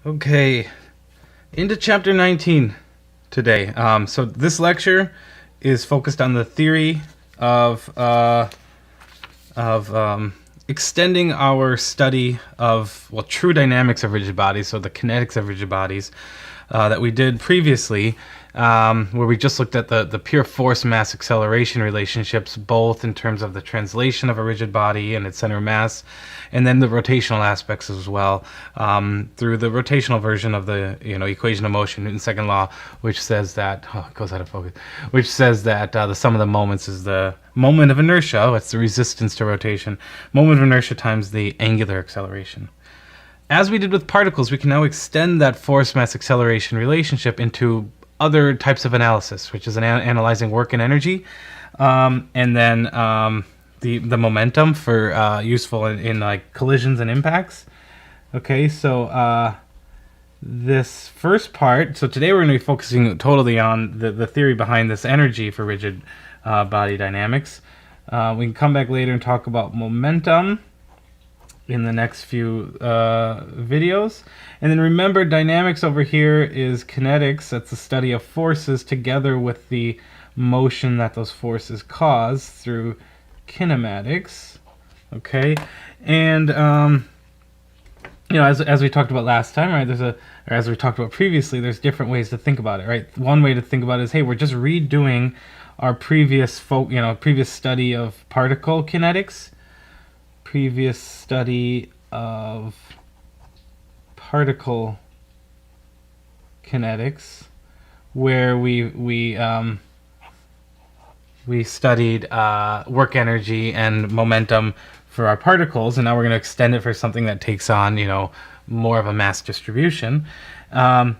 Okay, into chapter 19 today. So this lecture is focused on the theory of extending our study of, well, true dynamics of rigid bodies, so the kinetics of rigid bodies that we did previously, where we just looked at the pure force-mass acceleration relationships, both in terms of the translation of a rigid body and its center of mass, and then the rotational aspects as well, through the rotational version of the equation of motion, Newton's second law, which says that it goes out of focus, which says that the sum of the moments is the moment of inertia. It's the resistance to rotation. Moment of inertia times the angular acceleration. As we did with particles, we can now extend that force-mass acceleration relationship into other types of analysis, which is analyzing work and energy, and then the momentum for useful in like collisions and impacts. Okay, so this first part. So today we're going to be focusing totally on the theory behind this energy for rigid body dynamics. We can come back later and talk about momentum in the next few videos. And then remember, dynamics over here is kinetics. That's the study of forces together with the motion that those forces cause through kinematics. Okay, and as we talked about last time, right? Or as we talked about previously, there's different ways to think about it, right? One way to think about it is, hey, we're just redoing our previous study of particle kinetics. Previous study of particle kinetics, where we studied work energy and momentum for our particles, and now we're going to extend it for something that takes on more of a mass distribution. Or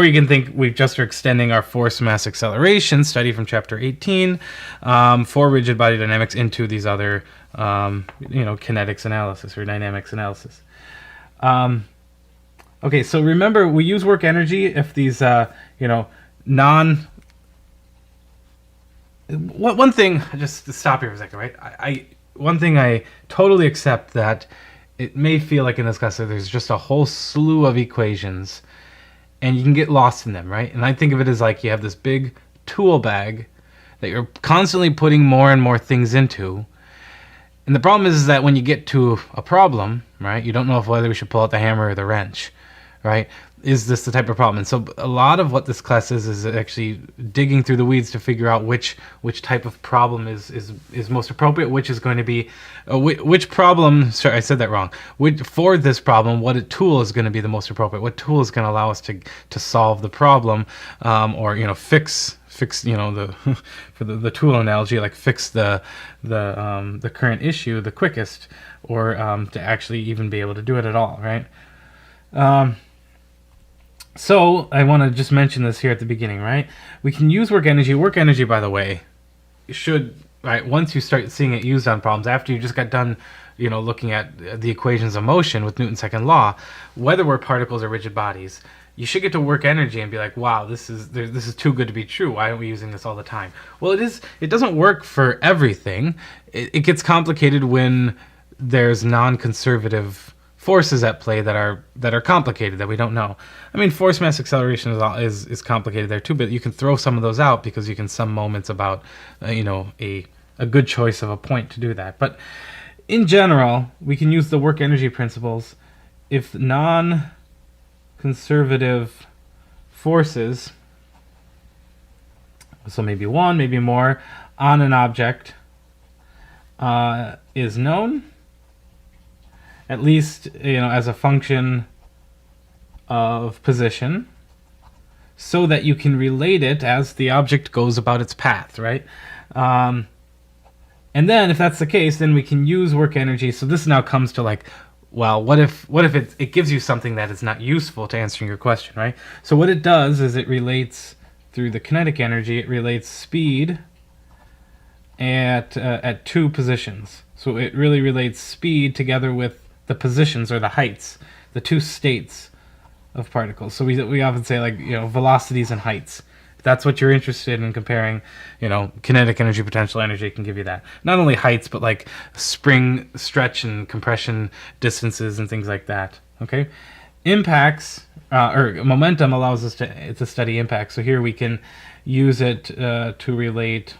you can think we just are extending our force-mass acceleration study from chapter 18 for rigid body dynamics into these other kinetics analysis or dynamics analysis. Okay, so remember, we use work energy if these one thing, just to stop here for a second, right? One thing I totally accept, that it may feel like in this class that there's just a whole slew of equations and you can get lost in them, right? And I think of it as like you have this big tool bag that you're constantly putting more and more things into. And the problem is that when you get to a problem, right, you don't know whether we should pull out the hammer or the wrench, right? Is this the type of problem? And so a lot of what this class is actually digging through the weeds to figure out which type of problem is most appropriate, which is going to be which problem. Sorry, I said that wrong. For this problem, what tool is going to be the most appropriate? What tool is going to allow us to solve the problem, or fix the for the tool analogy, like fix the current issue the quickest, or to actually even be able to do it at all, right? So I want to just mention this here at the beginning, right? We can use work energy. Work energy, by the way, should, right, once you start seeing it used on problems, after you just got done, looking at the equations of motion with Newton's second law, whether we're particles or rigid bodies, you should get to work energy and be like, wow, this is too good to be true. Why aren't we using this all the time? Well, it doesn't work for everything. It gets complicated when there's non-conservative forces at play that are complicated, that we don't know. I mean, force mass acceleration is complicated there too, but you can throw some of those out because you can sum moments about a good choice of a point to do that. But in general, we can use the work energy principles if non-conservative forces, so maybe one, maybe more, on an object is known, at least as a function of position, so that you can relate it as the object goes about its path, right? And then if that's the case, then we can use work energy. So this now comes to like, well, what if it gives you something that is not useful to answering your question, right? So what it does is it relates through the kinetic energy, it relates speed at two positions. So it really relates speed together with the positions, or the heights, the two states of particles. So we often say, like, velocities and heights. If that's what you're interested in comparing, kinetic energy, potential energy can give you that. Not only heights, but like spring stretch and compression distances and things like that. Okay, impacts, or momentum allows us to study impacts. So here we can use it to relate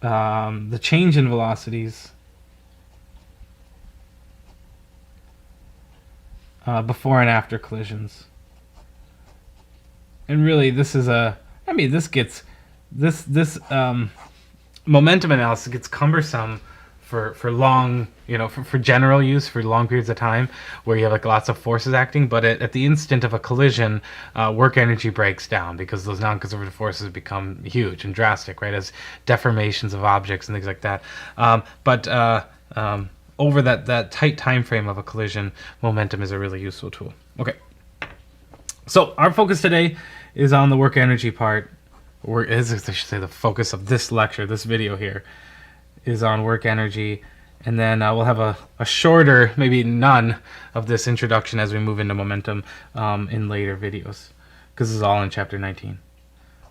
the change in velocities before and after collisions. And really, this is this momentum analysis gets cumbersome for long, for general use for long periods of time where you have like lots of forces acting, but at the instant of a collision, work energy breaks down because those non-conservative forces become huge and drastic, right, as deformations of objects and things like that. Over that tight time frame of a collision, momentum is a really useful tool. Okay, so our focus today is on the work energy part. I should say the focus of this lecture, this video here, is on work energy, and then we'll have a shorter, maybe none, of this introduction as we move into momentum in later videos, because this is all in chapter 19.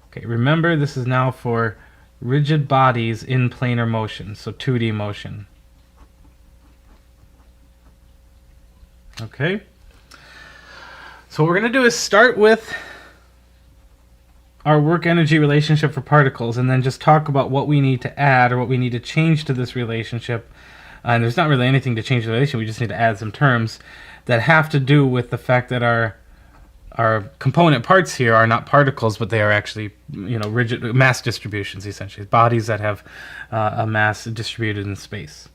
Okay, remember this is now for rigid bodies in planar motion, so 2D motion. Okay, so what we're going to do is start with our work energy relationship for particles, and then just talk about what we need to add or what we need to change to this relationship. And there's not really anything to change the relation, we just need to add some terms that have to do with the fact that our component parts here are not particles, but they are actually rigid mass distributions, essentially bodies that have a mass distributed in space.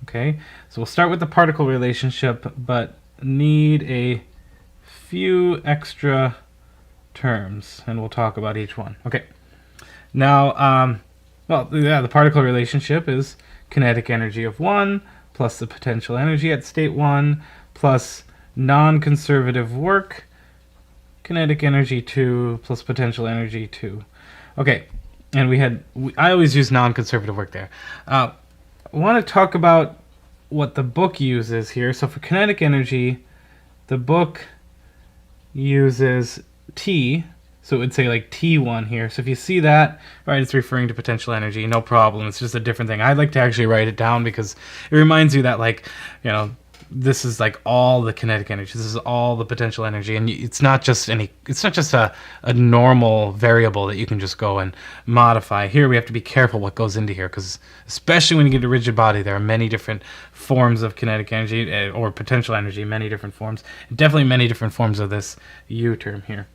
Okay, so we'll start with the particle relationship, but need a few extra terms, and we'll talk about each one. Okay, now, the particle relationship is kinetic energy of 1 plus the potential energy at state 1 plus non-conservative work, kinetic energy 2 plus potential energy 2. Okay, and I always use non-conservative work there. I want to talk about what the book uses here. So for kinetic energy, the book uses T, so it would say like T1 here. So if you see that, right, it's referring to potential energy, no problem. It's just a different thing. I'd like to actually write it down because it reminds you that, like, this is like all the kinetic energy. This is all the potential energy, and it's not just a normal variable that you can just go and modify. Here we have to be careful what goes into here, because especially when you get a rigid body, there are many different forms of kinetic energy or potential energy, many different forms, definitely many different forms of this U term here.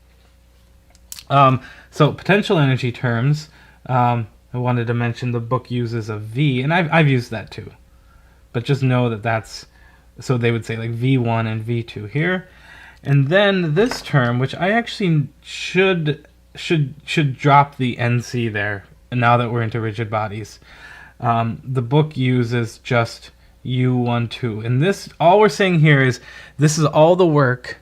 So potential energy terms, I wanted to mention the book uses a V, and I've used that too, but just know that that's, so they would say like V1 and V2 here. And then this term, which I actually should drop the NC there now that we're into rigid bodies. The book uses just U12. And this, all we're saying here is this is all the work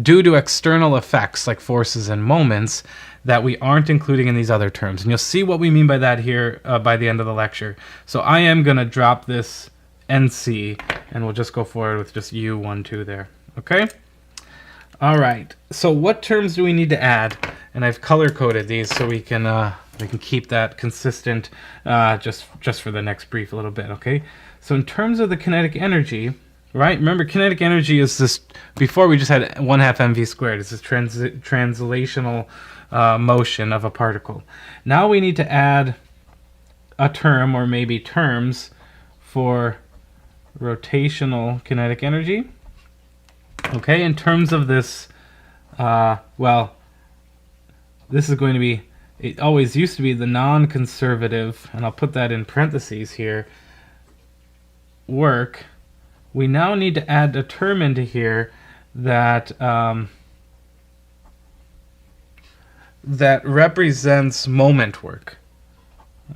due to external effects like forces and moments that we aren't including in these other terms. And you'll see what we mean by that here by the end of the lecture. So I am going to drop this NC, and we'll just go forward with just U12 there. Okay? All right. So what terms do we need to add? And I've color-coded these so we can keep that consistent just for the next brief a little bit. Okay? So in terms of the kinetic energy, right? Remember, kinetic energy is this, before we just had 1/2 mv squared. It's this translational motion of a particle. Now we need to add a term, or maybe terms, for rotational kinetic energy. Okay, in terms of this, this is going to be, it always used to be the non-conservative, and I'll put that in parentheses here, work. We now need to add a term into here that that represents moment work.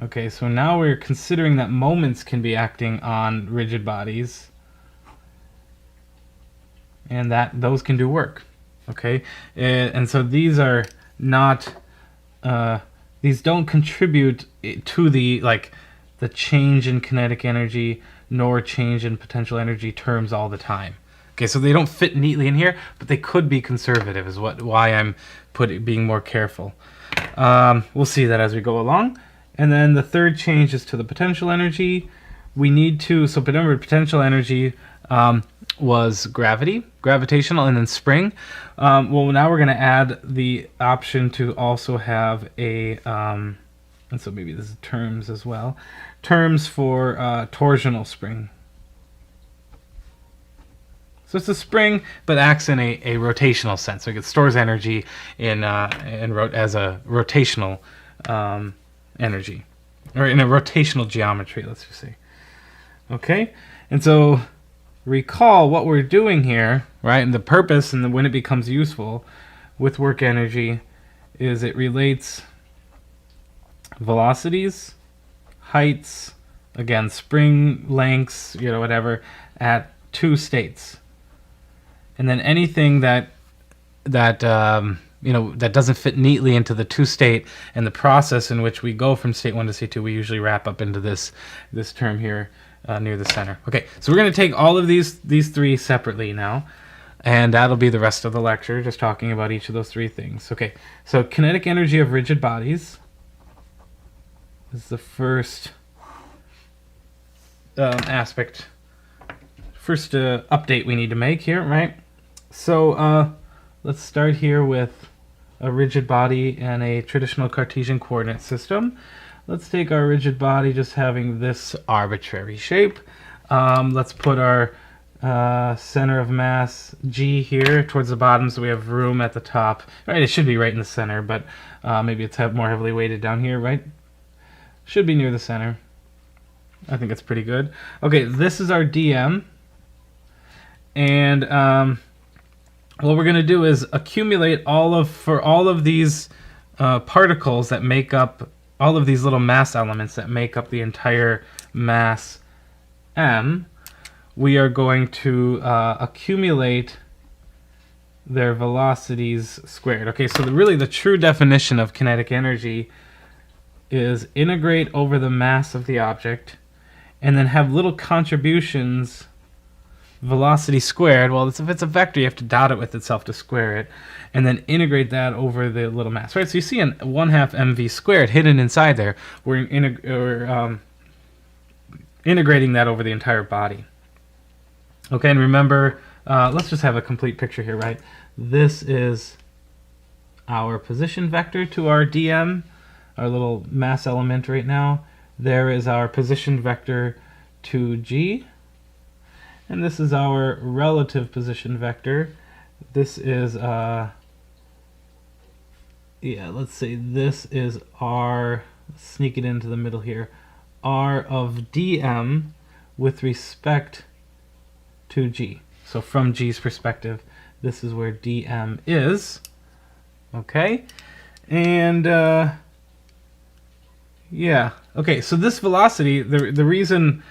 Okay, so now we're considering that moments can be acting on rigid bodies, and that those can do work. Okay, and so these are not, these don't contribute to the change in kinetic energy nor change in potential energy terms all the time. Okay, so they don't fit neatly in here, but they could be conservative, is why I'm being more careful. We'll see that as we go along. And then the third change is to the potential energy. We need to, so remember, potential energy, was gravitational, and then spring. Well, now we're going to add the option to also have a, and so maybe this is terms as well, terms for torsional spring. So it's a spring, but acts in a rotational sense. So it stores energy as a rotational energy, or in a rotational geometry, let's just say. Okay, and so recall what we're doing here, right? And the purpose, and when it becomes useful with work energy, is it relates velocities, heights, again, spring lengths, whatever, at two states. And then anything that doesn't fit neatly into the two state, and the process in which we go from state 1 to state 2, we usually wrap up into this term here near the center. Okay, so we're going to take all of these three separately now, and that'll be the rest of the lecture, just talking about each of those three things. Okay, so kinetic energy of rigid bodies is the first aspect, first update we need to make here, right? So let's start here with a rigid body and a traditional Cartesian coordinate system. Let's take our rigid body just having this arbitrary shape. Let's put our center of mass G here towards the bottom, so we have room at the top. Right, it should be right in the center, but maybe it's more heavily weighted down here, right? Should be near the center. I think it's pretty good. Okay, this is our DM. And what we're going to do is accumulate for all of these particles that make up, all of these little mass elements that make up the entire mass M. We are going to accumulate their velocities squared. Okay, so really the true definition of kinetic energy is integrate over the mass of the object and then have little contributions, velocity squared. Well, if it's a vector, you have to dot it with itself to square it, and then integrate that over the little mass, right? So you see an 1/2 mv squared hidden inside there. We're integrating that over the entire body. Okay, and remember, let's just have a complete picture here, right? This is our position vector to our DM, our little mass element right now. There is our position vector to G. And this is our relative position vector. This is, let's say this is R, sneak it into the middle here, R of dm with respect to G. So from G's perspective, this is where dm is. Okay, and okay, so this velocity, the reason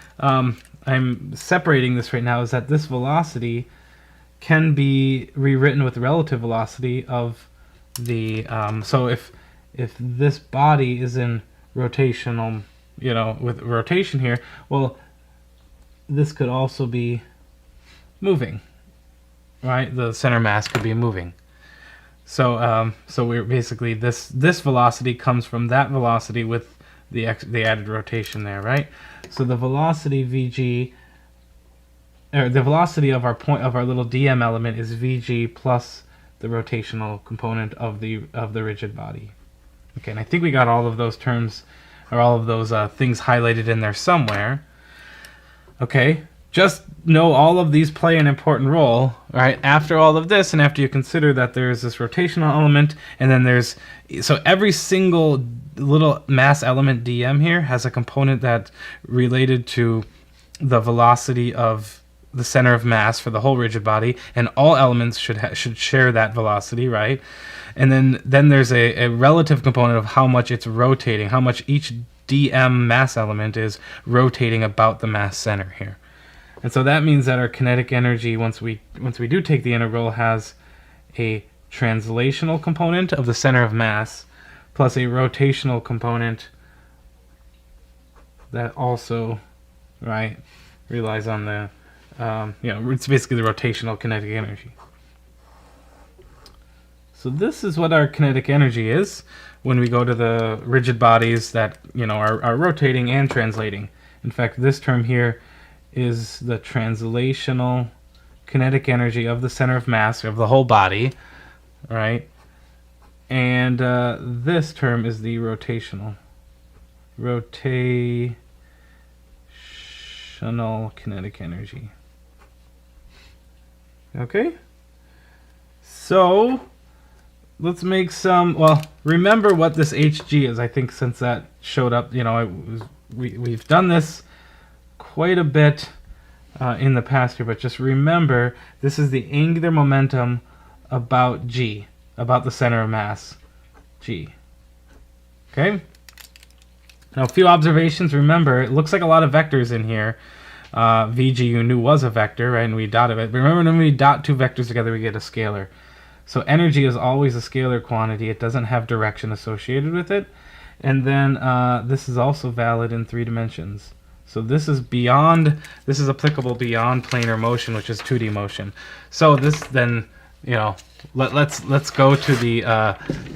I'm separating this right now is that this velocity can be rewritten with the relative velocity of the, so if this body is in rotational, with rotation here, well, this could also be moving, right? The center mass could be moving. So so we're basically, this velocity comes from that velocity with the added rotation there, right? So the velocity Vg, or the velocity of our little dm element is Vg plus the rotational component of the rigid body. Okay, and I think we got all of those terms, or all of those things highlighted in there somewhere. Okay, just know all of these play an important role, right? After all of this, and after you consider that there's this rotational element, and then so every single little mass element dm here has a component that related to the velocity of the center of mass for the whole rigid body, and all elements should share that velocity, right? And then there's a relative component of how much it's rotating, how much each dm mass element is rotating about the mass center here. And so that means that our kinetic energy, once we do take the integral, has a translational component of the center of mass plus a rotational component that also, right, relies on the, it's basically the rotational kinetic energy. So this is what our kinetic energy is when we go to the rigid bodies that, are rotating and translating. In fact, this term here is the translational kinetic energy of the center of mass of the whole body, right? And this term is the rotational kinetic energy. Okay, so let's make some, well, remember what this Hg is. I think since that showed up, you know, we've done this quite a bit in the past here, but just remember, this is the angular momentum about G, about the center of mass, G. Okay? Now, a few observations. Remember, it looks like a lot of vectors in here. Vg you knew was a vector, right? And we dotted it. But remember, when we dot two vectors together, we get a scalar. So energy is always a scalar quantity. It doesn't have direction associated with it. And then this is also valid in 3 dimensions. So this is applicable beyond planar motion, which is 2D motion. So this then, you know, let's go to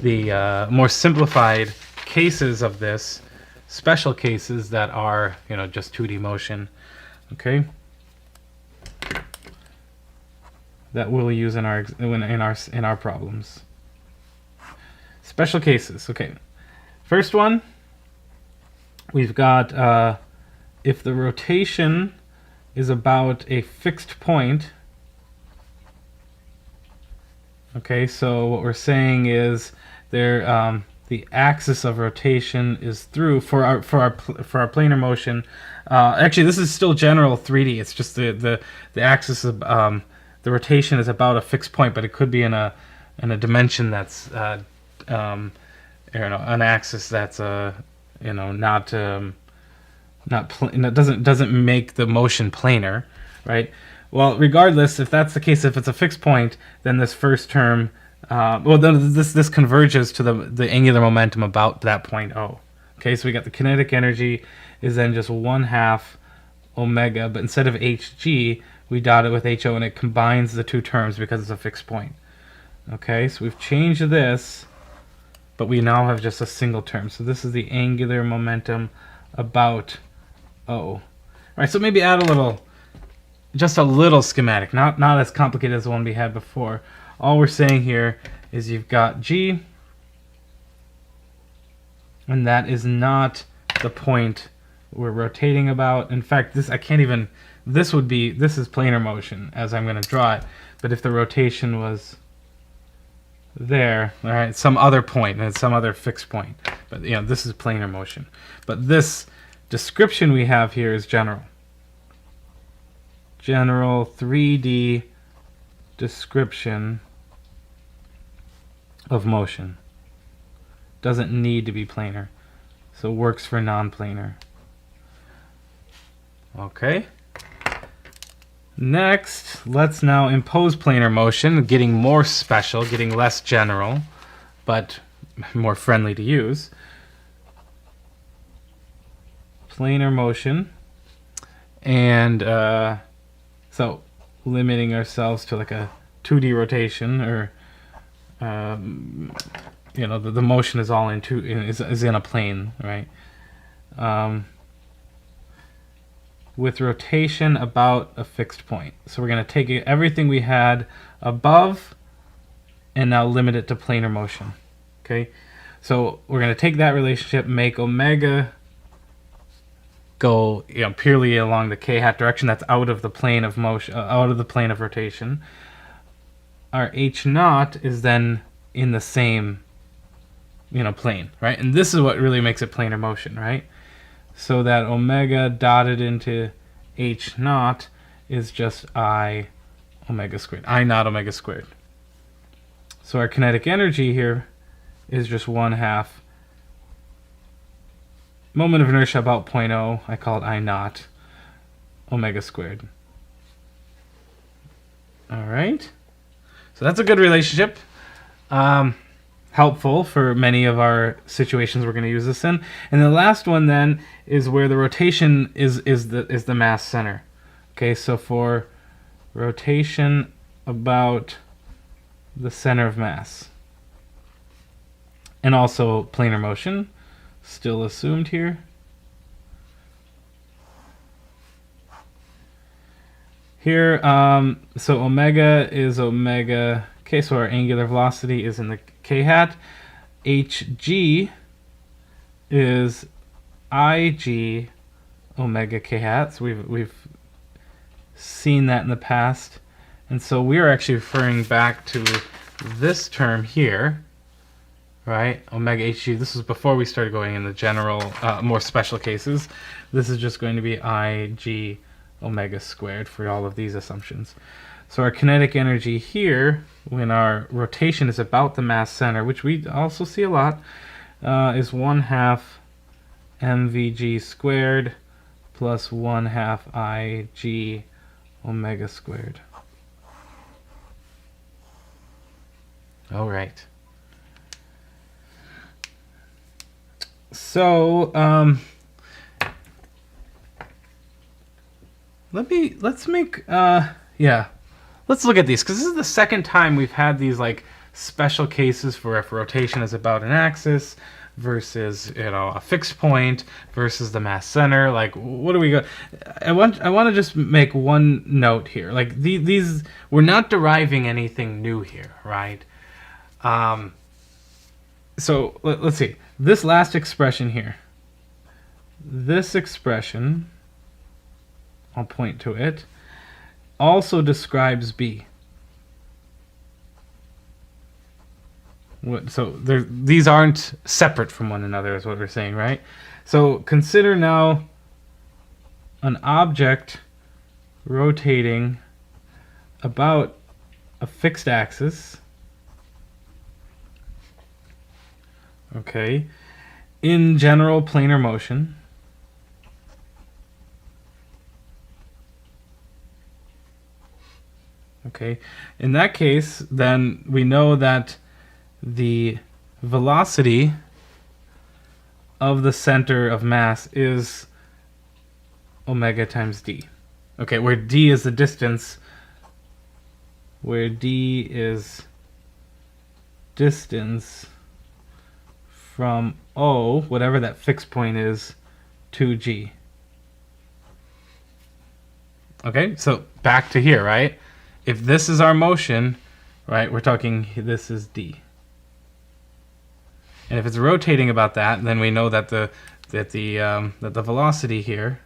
the more simplified cases of this, special cases that are, you know, just 2D motion. Okay, that we'll use in our problems. Special cases. Okay, first one, we've got if the rotation is about a fixed point. Okay, so what we're saying is there the axis of rotation is through for our planar motion. Actually, this is still general 3D. It's just the axis of the rotation is about a fixed point, but it could be in a dimension that's I don't know, an axis that's you know, not doesn't make the motion planar, right? Well, regardless, if that's the case, if it's a fixed point, then this first term, well, then this converges to the angular momentum about that point O. Okay, so we got the kinetic energy is then just 1/2 omega, but instead of Hg, we dot it with HO, and it combines the two terms because it's a fixed point. Okay, so we've changed this, but we now have just a single term. So this is the angular momentum about O. All right, so maybe add just a little schematic, not as complicated as the one we had before. All we're saying here is you've got G, and that is not the point we're rotating about. In fact, this is planar motion as I'm going to draw it. But if the rotation was there, all right, some other point, and some other fixed point. But you know, this is planar motion. But this description we have here is general. General 3D description of motion. Doesn't need to be planar. So works for non-planar. Okay. Next, let's now impose planar motion, getting more special, getting less general, but more friendly to use. Planar motion. And so limiting ourselves to like a 2D rotation, or you know, the motion is all is in a plane, right? With rotation about a fixed point. So we're going to take everything we had above and now limit it to planar motion. Okay, so we're going to take that relationship, make omega go, you know, purely along the k-hat direction. That's out of the plane of motion, out of the plane of rotation. Our h naught is then in the same, you know, plane, right? And this is what really makes it planar motion, right? So that omega dotted into h naught is just I omega squared, I naught omega squared. So our kinetic energy here is just 1/2 moment of inertia about 0.0. I call it I naught omega squared. All right. So that's a good relationship. Helpful for many of our situations we're going to use this in. And the last one then is where the rotation is the mass center. Okay, so for rotation about the center of mass, and also planar motion, still assumed here. here. So omega is omega k, so our angular velocity is in the k hat. Hg is Ig omega k hat. So we've seen that in the past. And so we are actually referring back to this term here, right? Omega Hg. This is before we started going in the general, more special cases. This is just going to be Ig omega squared for all of these assumptions. So our kinetic energy here, when our rotation is about the mass center, which we also see a lot, is 1/2 mvg squared plus 1/2 Ig omega squared. All right. So let's look at these, because this is the second time we've had these like special cases for if rotation is about an axis versus, you know, a fixed point versus the mass center. Like, what do we go? I want to just make one note here. Like these we're not deriving anything new here, right? So let's see. This last expression here. This expression, I'll point to it, also describes B. So these aren't separate from one another, is what we're saying, right? So consider now an object rotating about a fixed axis, okay, in general planar motion. Okay, in that case, then we know that the velocity of the center of mass is omega times d. Okay, where d is the distance, where d is distance from O, whatever that fixed point is, to G. Okay, so back to here, right? If this is our motion, right, we're talking this is D. And if it's rotating about that, then we know that the velocity here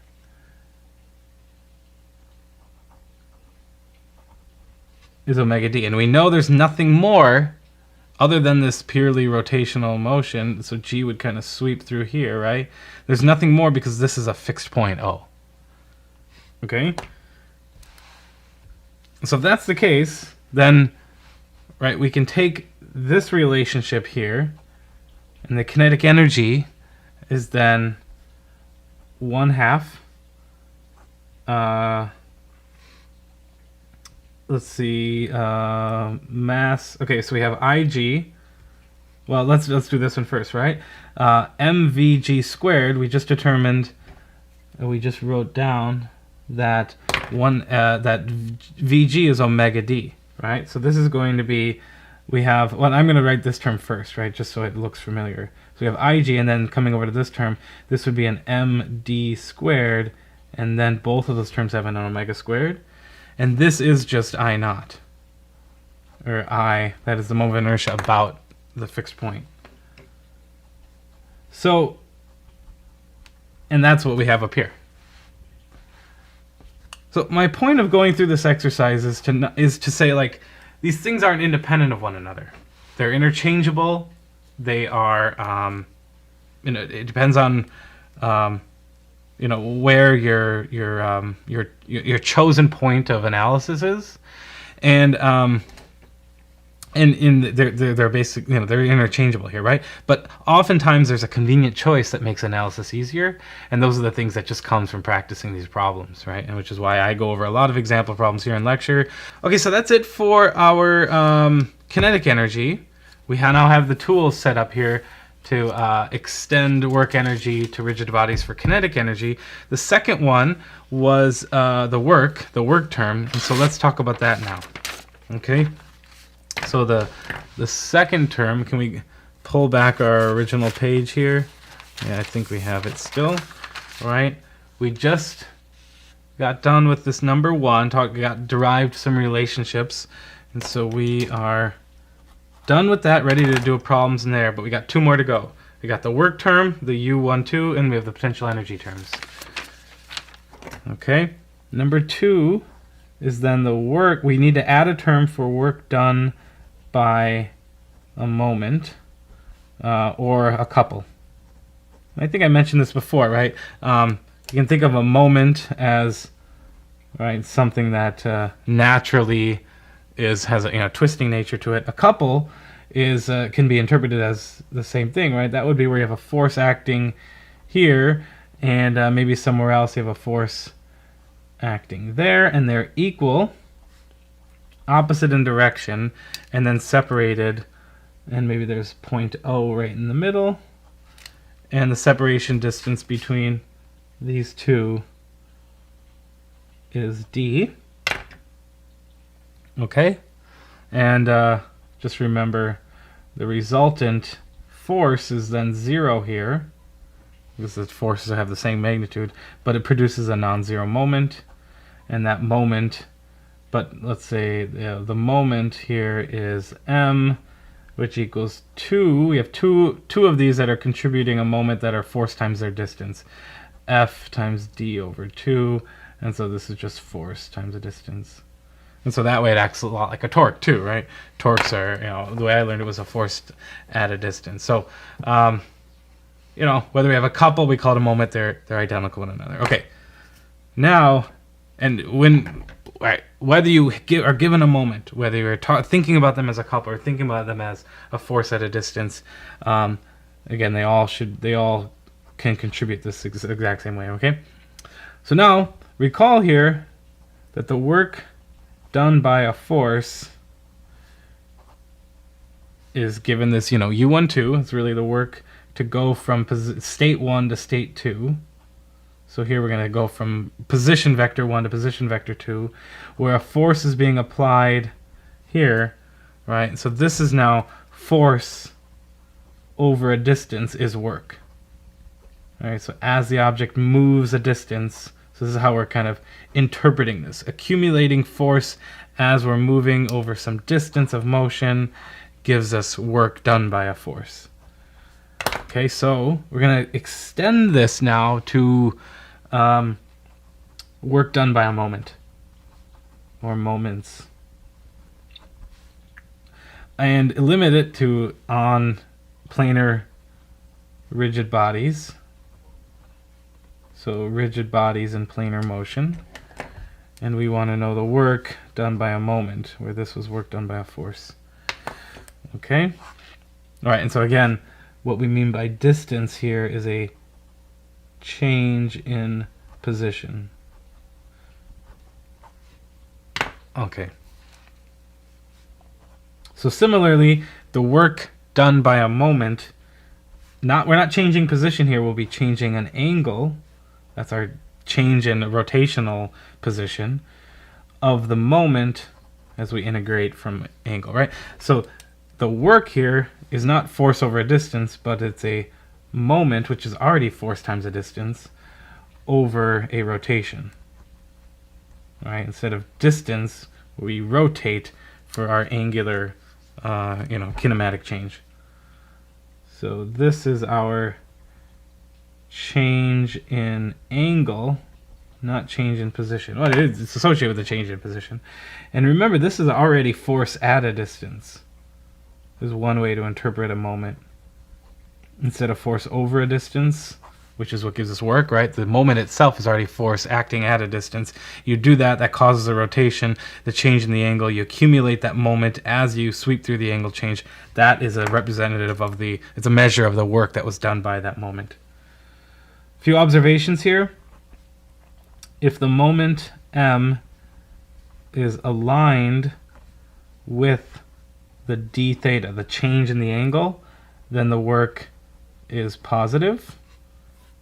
is omega d. And we know there's nothing more other than this purely rotational motion, so G would kind of sweep through here, right? There's nothing more because this is a fixed point O. Okay? So if that's the case, then, right, we can take this relationship here, and the kinetic energy is then 1/2. Let's see, mass. Okay, so we have Ig. Well, let's do this one first, right? Mvg squared. We just determined, we just wrote down that that Vg is omega d, right? So this is going to be, we have, well, I'm going to write this term first, right, just so it looks familiar. So we have Ig, and then coming over to this term, this would be an md squared, and then both of those terms have an omega squared. And this is just I naught, or I, that is the moment of inertia about the fixed point. So, and that's what we have up here. So my point of going through this exercise is to say, like, these things aren't independent of one another. They're interchangeable. They are, you know, it depends on, you know, where your chosen point of analysis is, and they're basic, you know, they're interchangeable here, right? But oftentimes there's a convenient choice that makes analysis easier, and those are the things that just comes from practicing these problems, right? And which is why I go over a lot of example problems here in lecture. Okay, so that's it for our kinetic energy. We now have the tools set up here to extend work energy to rigid bodies for kinetic energy. The second one was the work term, and so let's talk about that now. Okay, so the second term, can we pull back our original page here? Yeah, I think we have it still. All right, we just got done with this number 1, got derived some relationships, and so we are done with that, ready to do problems in there, but we got 2 more to go. We got the work term, the U12, and we have the potential energy terms. Okay, number 2 is then the work. We need to add a term for work done by a moment or a couple. I think I mentioned this before, right? You can think of a moment as, right, something that naturally has a twisting nature to it. A couple is can be interpreted as the same thing, right? That would be where you have a force acting here, and maybe somewhere else you have a force acting there, and they're equal, opposite in direction, and then separated, and maybe there's point O right in the middle, and the separation distance between these two is D. Okay, and just remember the resultant force is then 0 here, because the forces have the same magnitude, but it produces a non-zero moment, and that moment, but let's say the moment here is m, which equals 2. We have two of these that are contributing a moment that are force times their distance, F times d over 2, and so this is just force times the distance. And so that way it acts a lot like a torque too, right? Torques are, the way I learned it was a force at a distance. So, whether we have a couple, we call it a moment, they're identical to one another. Okay, now, and whether you are given a moment, whether you're thinking about them as a couple or thinking about them as a force at a distance, again, they all can contribute this exact same way. Okay, so now recall here that the work done by a force is given this, U12. It's really the work to go from state 1 to state 2. So here we're going to go from position vector 1 to position vector 2, where a force is being applied here, right? So this is now force over a distance is work. All right, so as the object moves a distance, so this is how we're kind of interpreting this. Accumulating force as we're moving over some distance of motion gives us work done by a force. Okay, so we're going to extend this now to work done by a moment, or moments, and limit it to on planar rigid bodies. So rigid bodies in planar motion, and we want to know the work done by a moment, where this was work done by a force. Okay, all right, and so again, what we mean by distance here is a change in position. Okay, so similarly, the work done by a moment, we're not changing position here, we'll be changing an angle. That's our change in rotational position of the moment as we integrate from angle, right? So the work here is not force over a distance, but it's a moment, which is already force times a distance, over a rotation. Right? Instead of distance, we rotate for our angular, kinematic change. So this is our change in angle, not change in position. Well, it's associated with the change in position. And remember, this is already force at a distance. This is one way to interpret a moment. Instead of force over a distance, which is what gives us work, right? The moment itself is already force acting at a distance. You do that causes a rotation, the change in the angle. You accumulate that moment as you sweep through the angle change. That is a representative of it's a measure of the work that was done by that moment. A few observations here. If the moment m is aligned with the d theta, the change in the angle, then the work is positive,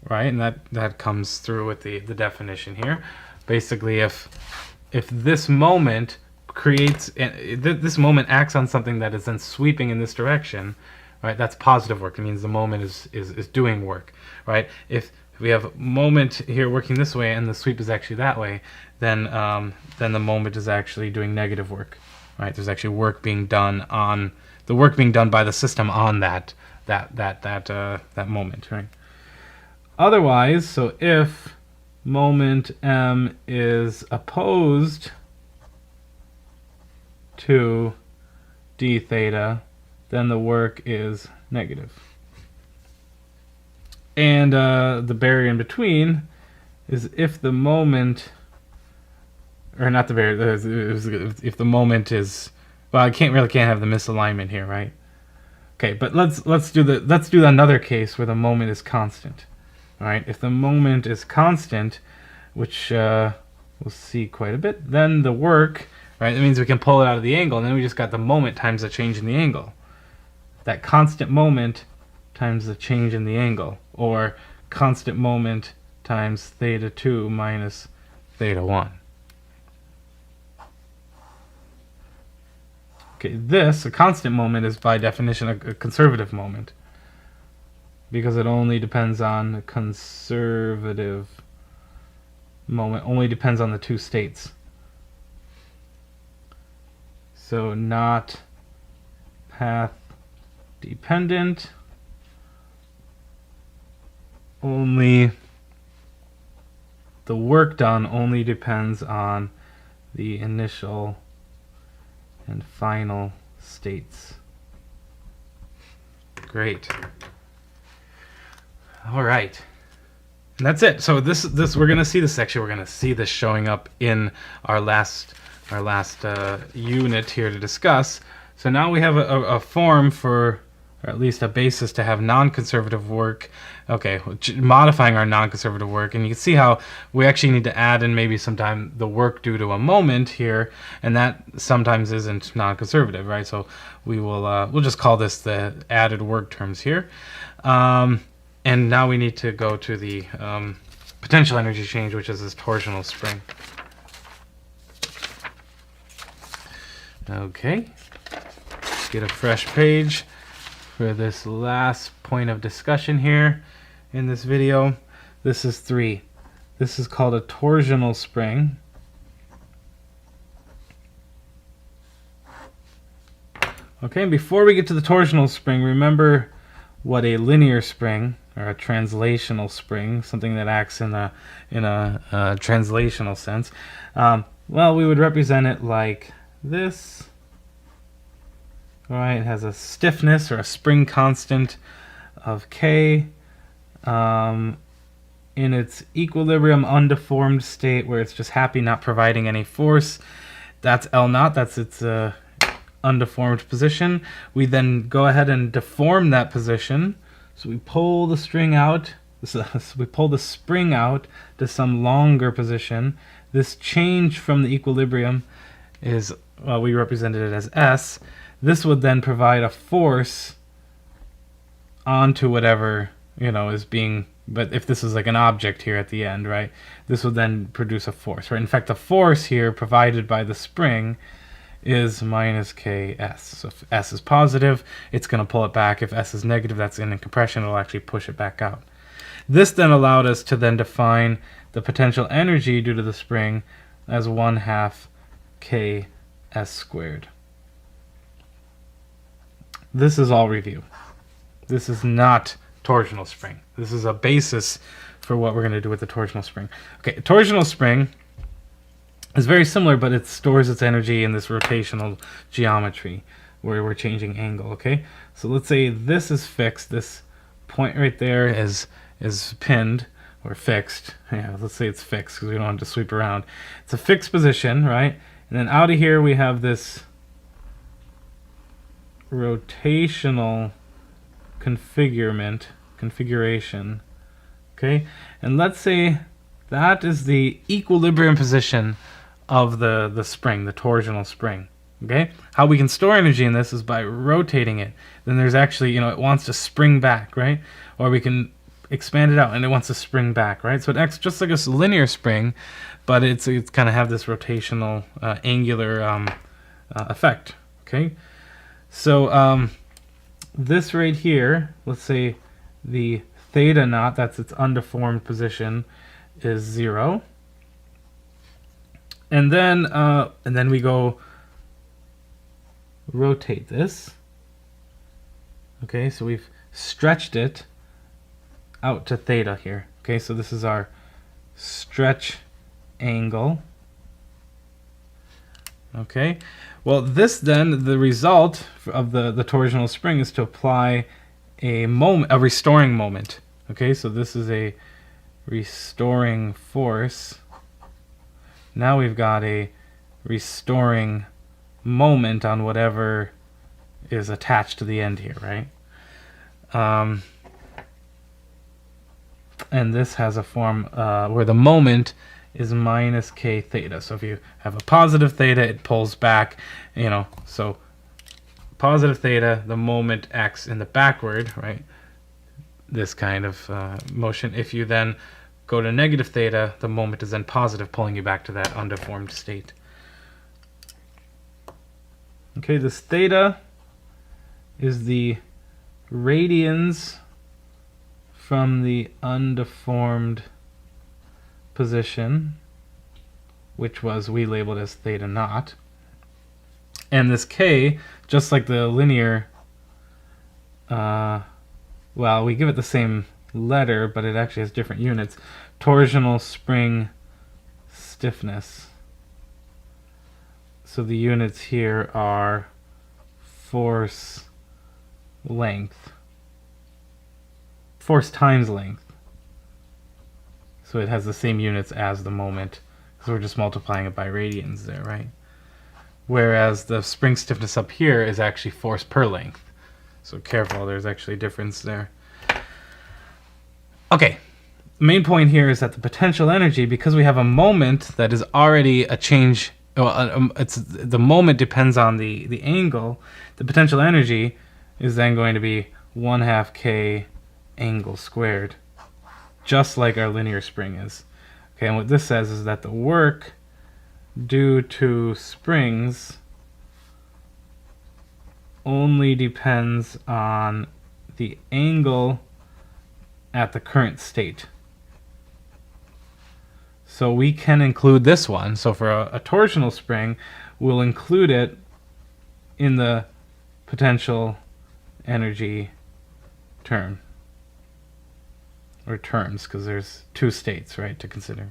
right? And that comes through with the definition here. Basically, if this moment this moment acts on something that is then sweeping in this direction, right? That's positive work. It means the moment is doing work, right? If we have moment here working this way and the sweep is actually that way, then the moment is actually doing negative work, right? There's actually work being done on the work being done by the system on that moment, right? Otherwise, so if moment m is opposed to d theta, then the work is negative. And the barrier in between is if the moment, or not the barrier, if the moment is, well, I can't have the misalignment here, right? Okay, but let's do another case where the moment is constant. All right, if the moment is constant, which we'll see quite a bit, then the work, right? That means we can pull it out of the angle, and then we just got the moment times the change in the angle. That constant moment times the change in the angle, or constant moment times theta 2 minus theta 1. Okay, a constant moment, is by definition a conservative moment, because it only depends on the conservative moment, only depends on the two states. So not path dependent, only the work done only depends on the initial and final states. Great. All right. And that's it. So this we're going to see this section. We're going to see this showing up in our last unit here to discuss. So now we have a form for, or at least a basis to have non-conservative work. Okay, modifying our non-conservative work, and you can see how we actually need to add in maybe sometime the work due to a moment here, and that sometimes isn't non-conservative, right? So we will we'll just call this the added work terms here. And now we need to go to the potential energy change, which is this torsional spring. Okay, get a fresh page for this last point of discussion here in this video. This is 3. This is called a torsional spring. Okay, and before we get to the torsional spring, remember what a linear spring, or a translational spring, something that acts in a translational sense. Well, we would represent it like this. All right, it has a stiffness or a spring constant of K in its equilibrium undeformed state, where it's just happy, not providing any force. That's L naught, that's its undeformed position. We then go ahead and deform that position. So we pull the string out, so we pull the spring out to some longer position. This change from the equilibrium is, well, we represented it as S. This would then provide a force onto whatever, is being, but if this is like an object here at the end, right, this would then produce a force, right? In fact, the force here provided by the spring is minus Ks. So if S is positive, it's going to pull it back. If S is negative, that's in compression, it'll actually push it back out. This then allowed us to then define the potential energy due to the spring as 1/2 Ks squared. This is all review. This is not torsional spring. This is a basis for what we're going to do with the torsional spring. Okay, torsional spring is very similar, but it stores its energy in this rotational geometry where we're changing angle, okay? So let's say this is fixed. This point right there is pinned or fixed. Yeah, let's say it's fixed because we don't have to sweep around. It's a fixed position, right? And then out of here we have this rotational configuration, okay? And let's say that is the equilibrium position of the spring, the torsional spring, okay? How we can store energy in this is by rotating it. Then there's actually, it wants to spring back, right? Or we can expand it out and it wants to spring back, right? So it acts just like a linear spring, but it's kind of have this rotational angular effect, okay? So this right here, let's say the theta naught, that's its undeformed position, is 0. And then we go rotate this. Okay, so we've stretched it out to theta here. Okay, so this is our stretch angle. Okay, well this then, the result of the torsional spring is to apply a restoring moment. Okay, so this is a restoring force. Now we've got a restoring moment on whatever is attached to the end here, right? And this has a form where the moment is minus k theta. So if you have a positive theta, it pulls back, you know, so positive theta, the moment acts in the backward, right? This kind of motion. If you then go to negative theta, the moment is then positive, pulling you back to that undeformed state. Okay, this theta is the radians from the undeformed position, which we labeled as theta naught. And this k, just like the linear, well, we give it the same letter, but it actually has different units. Torsional spring stiffness. So the units here are force length. Force times length. So it has the same units as the moment, because we're just multiplying it by radians there, right? Whereas the spring stiffness up here is actually force per length. So careful, there's actually a difference there. Okay, the main point here is that the potential energy, because we have a moment that is already a change, well, the moment depends on the angle, the potential energy is then going to be 1/2 k angle squared, just like our linear spring is. Okay, and what this says is that the work due to springs only depends on the angle at the current state. So we can include this one. So for a torsional spring, we'll include it in the potential energy term, or terms, because there's two states, right, to consider.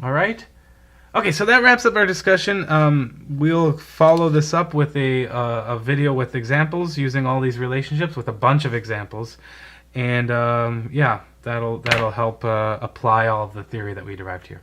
All right. Okay, so that wraps up our discussion. We'll follow this up with a video with examples using all these relationships, with a bunch of examples, and yeah, that'll help apply all of the theory that we derived here.